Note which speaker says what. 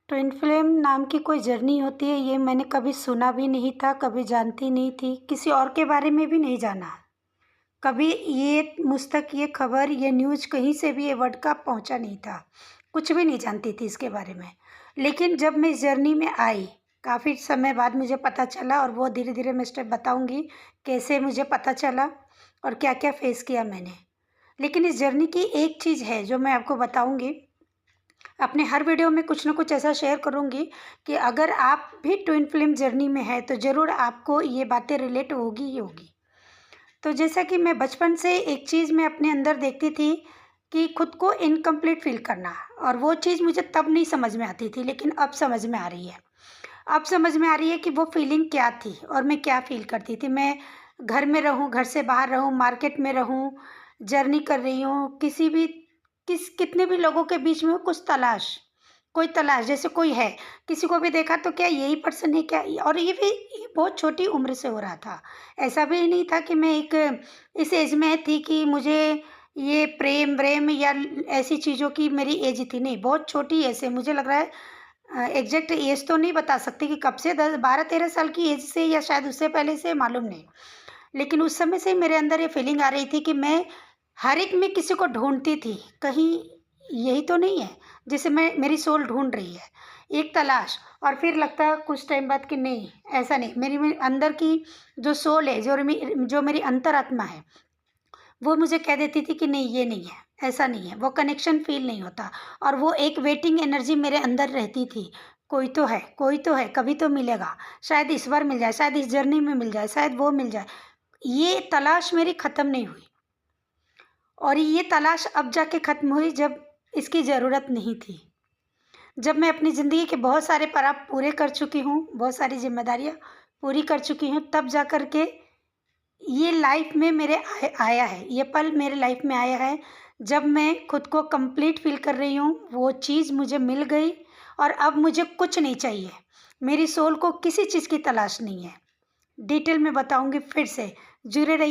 Speaker 1: Twin flame नाम की कोई जर्नी होती है, ये मैंने कभी सुना भी नहीं था, कभी जानती नहीं थी, किसी और के बारे में भी नहीं जाना। कभी ये मुझ तक ये खबर, ये न्यूज़ कहीं से भी ये वर्ड का पहुंचा नहीं था। कुछ भी नहीं जानती थी इसके बारे में। लेकिन जब मैं इस जर्नी में आई, काफ़ी समय बाद मुझे पता चला, और वो धीरे धीरे मैं स्टेप बताऊंगी कैसे मुझे पता चला और क्या क्या फेस किया मैंने। लेकिन इस जर्नी की एक चीज़ है जो मैं आपको बताऊंगी। अपने हर वीडियो में कुछ ना कुछ ऐसा शेयर करूंगी कि अगर आप भी ट्विन फ्लेम जर्नी में है तो ज़रूर आपको ये बातें रिलेट होगी ही होगी। तो जैसा कि मैं बचपन से एक चीज़ मैं अपने अंदर देखती थी कि खुद को इनकम्प्लीट फील करना, और वो चीज़ मुझे तब नहीं समझ में आती थी, लेकिन अब समझ में आ रही है। अब समझ में आ रही है कि वो फीलिंग क्या थी और मैं क्या फील करती थी। मैं घर में रहूं, घर से बाहर रहूं, मार्केट में रहूं, जर्नी कर रही हूं, कितने भी लोगों के बीच में कुछ तलाश, कोई तलाश, जैसे कोई है, किसी को भी देखा तो क्या यही पर्सन है क्या। और ये बहुत छोटी उम्र से हो रहा था। ऐसा भी नहीं था कि मैं एक इस एज में थी कि मुझे ये प्रेम व्रेम या ऐसी चीज़ों की मेरी एज थी, नहीं, बहुत छोटी एज से। मुझे लग रहा है एग्जैक्ट एज तो नहीं बता सकती कि कब से, 10 12 13 साल की एज से या शायद उससे पहले से, मालूम नहीं। लेकिन उस समय से मेरे अंदर ये फीलिंग आ रही थी कि मैं हर एक में किसी को ढूंढती थी, कहीं यही तो नहीं है जिसे मेरी सोल ढूंढ रही है, एक तलाश। और फिर लगता है कुछ टाइम बाद कि नहीं, ऐसा नहीं। मेरी अंदर की जो सोल है, जो मेरी अंतरात्मा है, वो मुझे कह देती थी कि नहीं, ये नहीं है, ऐसा नहीं है, वो कनेक्शन फील नहीं होता। और वो एक वेटिंग एनर्जी मेरे अंदर रहती थी, कोई तो है, कोई तो है, कभी तो मिलेगा, शायद इस बार मिल जाए, शायद इस जर्नी में मिल जाए, शायद वो मिल जाए। ये तलाश मेरी ख़त्म नहीं हुई, और ये तलाश अब जाके ख़त्म हुई जब इसकी ज़रूरत नहीं थी। जब मैं अपनी ज़िंदगी के बहुत सारे पड़ाव पूरे कर चुकी हूँ, बहुत सारी जिम्मेदारियाँ पूरी कर चुकी हूँ, तब जा कर के ये लाइफ में मेरे आया है, ये पल मेरे लाइफ में आया है जब मैं खुद को कंप्लीट फील कर रही हूँ। वो चीज़ मुझे मिल गई, और अब मुझे कुछ नहीं चाहिए। मेरी सोल को किसी चीज़ की तलाश नहीं है। डिटेल में बताऊंगी फिर से, जुड़े रहिए।